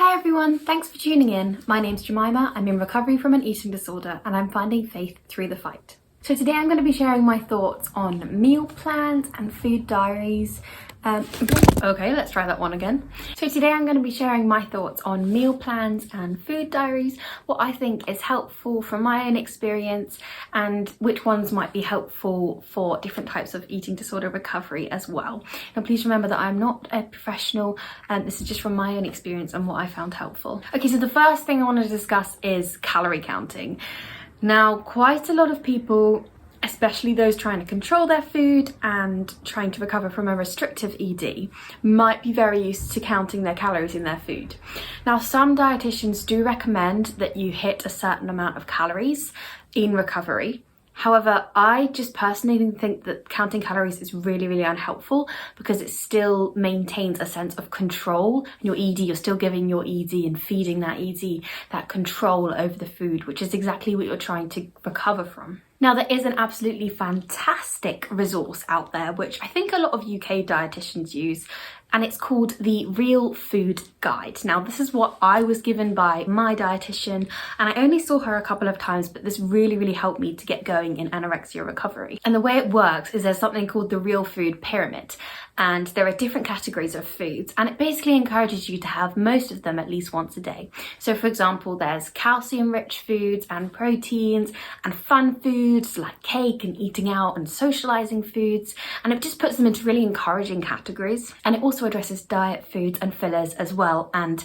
Hi everyone, thanks for tuning in. My name's Jemima, I'm in recovery from an eating disorder and I'm finding faith through the fight. So today I'm going to be sharing my thoughts on meal plans and food diaries. Okay, let's try that one again. So today I'm going to be sharing my thoughts on meal plans and food diaries, what I think is helpful from my own experience and which ones might be helpful for different types of eating disorder recovery as well. Now please remember that I'm not a professional and this is just from my own experience and what I found helpful. Okay, so the first thing I want to discuss is calorie counting. Now, quite a lot of people, especially those trying to control their food and trying to recover from a restrictive ED, might be very used to counting their calories in their food. Now, some dietitians do recommend that you hit a certain amount of calories in recovery. However, I just personally think that counting calories is really unhelpful because it still maintains a sense of control. In your ED, you're still giving your ED and feeding that ED that control over the food, which is exactly what you're trying to recover from. Now, there is an absolutely fantastic resource out there, which I think a lot of UK dietitians use, and it's called the Real Food Guide. Now, this is what I was given by my dietitian, and I only saw her a couple of times, but this really helped me to get going in anorexia recovery. And the way it works is there's something called the Real Food Pyramid, and there are different categories of foods, and it basically encourages you to have most of them at least once a day. So for example, there's calcium-rich foods and proteins and fun foods like cake and eating out and socializing foods, and it just puts them into really encouraging categories. And it also addresses diet foods and fillers as well and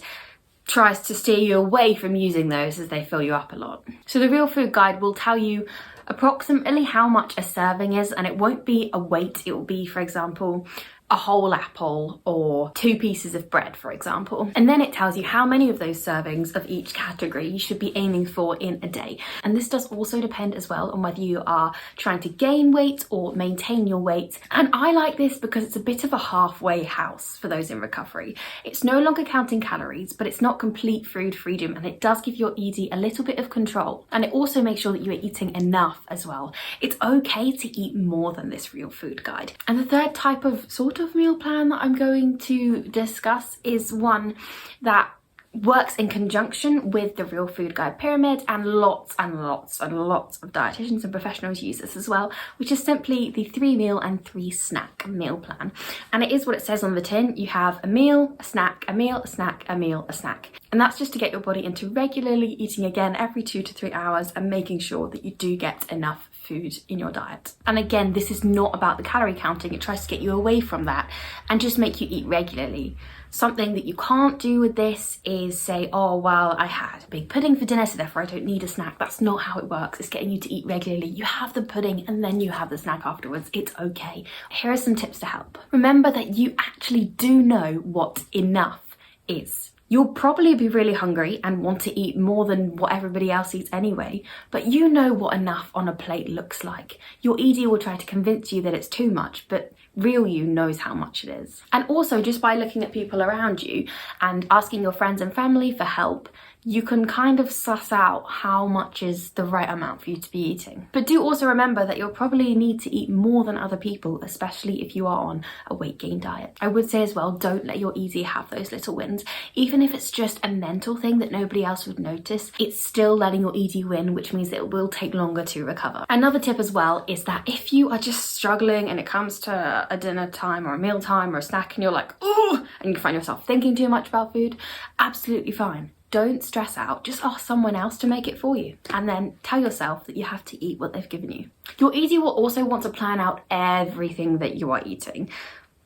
tries to steer you away from using those as they fill you up a lot. So the Real Food Guide will tell you approximately how much a serving is, and it won't be a weight. It will be, for example, a whole apple or 2 pieces of bread, for example. And then it tells you how many of those servings of each category you should be aiming for in a day. And this does also depend as well on whether you are trying to gain weight or maintain your weight. And I like this because it's a bit of a halfway house for those in recovery. It's no longer counting calories, but it's not complete food freedom, and it does give your ED a little bit of control. And it also makes sure that you are eating enough as well. It's okay to eat more than this Real Food Guide. And the third type of sort of meal plan that I'm going to discuss is one that works in conjunction with the Real Food Guide pyramid, and lots of dietitians and professionals use this as well, which is simply the 3 meal and 3 snack meal plan. And it is what it says on the tin. You have a meal, a snack, a meal, a snack, a meal, a snack. And that's just to get your body into regularly eating again every 2 to 3 hours and making sure that you do get enough food in your diet. And again, this is not about the calorie counting. It tries to get you away from that and just make you eat regularly. Something that you can't do with this is say, oh, well, I had a big pudding for dinner, so therefore I don't need a snack. That's not how it works. It's getting you to eat regularly. You have the pudding and then you have the snack afterwards. It's okay. Here are some tips to help. Remember that you actually do know what enough is. You'll probably be really hungry and want to eat more than what everybody else eats anyway, but you know what enough on a plate looks like. Your ED will try to convince you that it's too much, but real you knows how much it is. And also, just by looking at people around you and asking your friends and family for help, you can kind of suss out how much is the right amount for you to be eating. But do also remember that you'll probably need to eat more than other people, especially if you are on a weight gain diet. I would say as well, don't let your ED have those little wins. Even if it's just a mental thing that nobody else would notice, it's still letting your ED win, which means it will take longer to recover. Another tip as well is that if you are just struggling and it comes to a dinner time or a meal time or a snack and you're like, oh, and you find yourself thinking too much about food, absolutely fine. Don't stress out, just ask someone else to make it for you. And then tell yourself that you have to eat what they've given you. Your ED will also want to plan out everything that you are eating.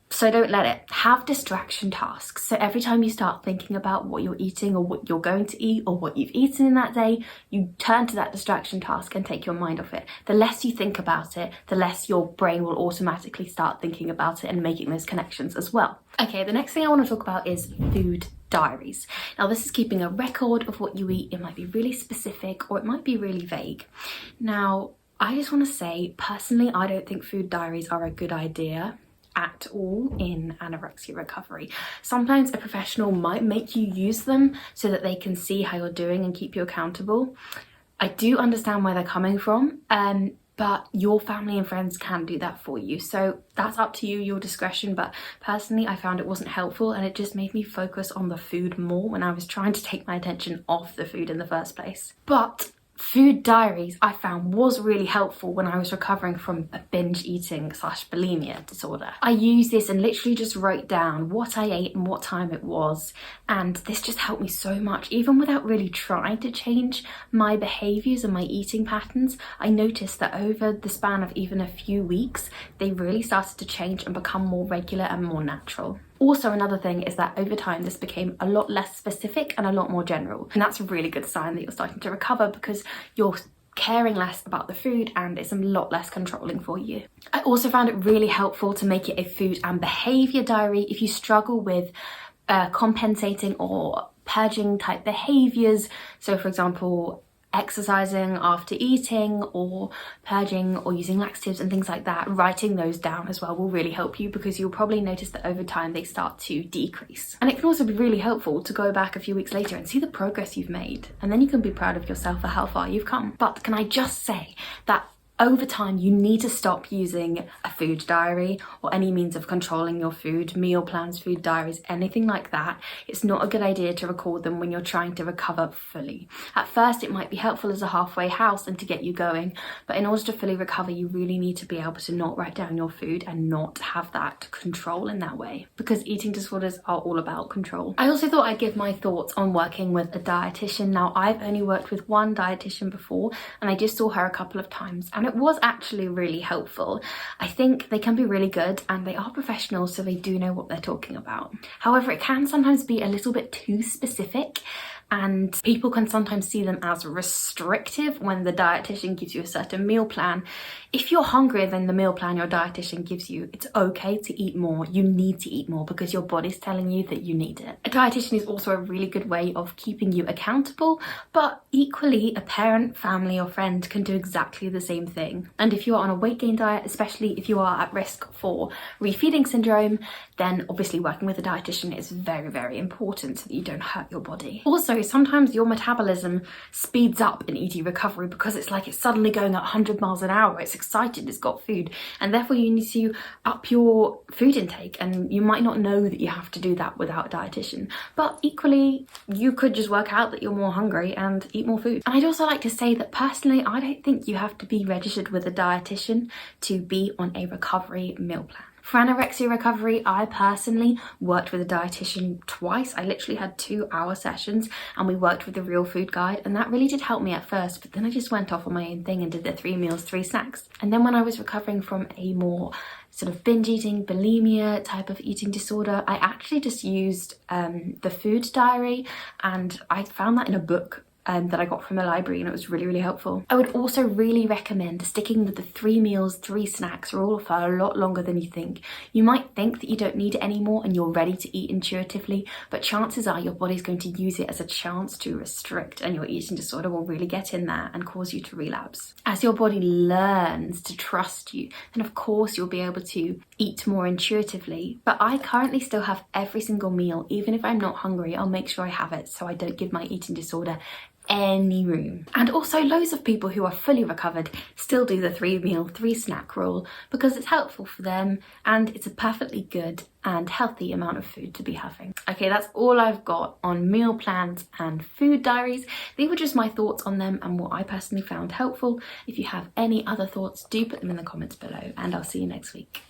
So don't let it. Have distraction tasks. So every time you start thinking about what you're eating or what you're going to eat or what you've eaten in that day, you turn to that distraction task and take your mind off it. The less you think about it, the less your brain will automatically start thinking about it and making those connections as well. Okay, the next thing I want to talk about is food diaries. Now, this is keeping a record of what you eat. It might be really specific or it might be really vague. Now, I just want to say, personally, I don't think food diaries are a good idea at all in anorexia recovery. Sometimes a professional might make you use them so that they can see how you're doing and keep you accountable. I do understand where they're coming from. but your family and friends can do that for you. So that's up to you, your discretion. But personally, I found it wasn't helpful, and it just made me focus on the food more when I was trying to take my attention off the food in the first place. But food diaries I found was really helpful when I was recovering from a binge eating / bulimia disorder. I used this and literally just wrote down what I ate and what time it was, and this just helped me so much. Even without really trying to change my behaviours and my eating patterns, I noticed that over the span of even a few weeks, they really started to change and become more regular and more natural. Also, another thing is that over time this became a lot less specific and a lot more general, and that's a really good sign that you're starting to recover, because you're caring less about the food and it's a lot less controlling for you. I also found it really helpful to make it a food and behaviour diary if you struggle with compensating or purging type behaviours. So for example, exercising after eating, or purging or using laxatives and things like that. Writing those down as well will really help you, because you'll probably notice that over time they start to decrease. And it can also be really helpful to go back a few weeks later and see the progress you've made, and then you can be proud of yourself for how far you've come. But can I just say that over time, you need to stop using a food diary or any means of controlling your food, meal plans, food diaries, anything like that. It's not a good idea to record them when you're trying to recover fully. At first, it might be helpful as a halfway house and to get you going, but in order to fully recover, you really need to be able to not write down your food and not have that control in that way, because eating disorders are all about control. I also thought I'd give my thoughts on working with a dietitian. Now, I've only worked with one dietitian before, and I just saw her a couple of times, and it was actually really helpful. I think they can be really good, and they are professionals, so they do know what they're talking about. However, it can sometimes be a little bit too specific, and people can sometimes see them as restrictive when the dietitian gives you a certain meal plan. If you're hungrier than the meal plan your dietitian gives you, it's okay to eat more. You need to eat more because your body's telling you that you need it. A dietitian is also a really good way of keeping you accountable, but equally a parent, family or friend can do exactly the same thing. And if you are on a weight gain diet, especially if you are at risk for refeeding syndrome, then obviously working with a dietitian is very, very important so that you don't hurt your body. Also, sometimes your metabolism speeds up in ED recovery because it's like it's suddenly going at 100 miles an hour. It's excited, it's got food, and therefore you need to up your food intake, and you might not know that you have to do that without a dietitian. But equally, you could just work out that you're more hungry and eat more food. And I'd also like to say that personally, I don't think you have to be registered with a dietitian to be on a recovery meal plan. For anorexia recovery, I personally worked with a dietitian twice. I literally had 2-hour sessions, and we worked with the Real Food Guide, and that really did help me at first, but then I just went off on my own thing and did the 3 meals, 3 snacks. And then when I was recovering from a more sort of binge eating, bulimia type of eating disorder, I actually just used the food diary, and I found that in a book that I got from the library, and it was really, really helpful. I would also really recommend sticking with the 3 meals, 3 snacks rule for a lot longer than you think. You might think that you don't need it anymore and you're ready to eat intuitively, but chances are your body's going to use it as a chance to restrict, and your eating disorder will really get in there and cause you to relapse. As your body learns to trust you, then of course you'll be able to eat more intuitively. But I currently still have every single meal. Even if I'm not hungry, I'll make sure I have it so I don't give my eating disorder any room. And also, loads of people who are fully recovered still do the 3 meal, 3 snack rule because it's helpful for them, and it's a perfectly good and healthy amount of food to be having. Okay, that's all I've got on meal plans and food diaries. These were just my thoughts on them and what I personally found helpful. If you have any other thoughts, do put them in the comments below, and I'll see you next week.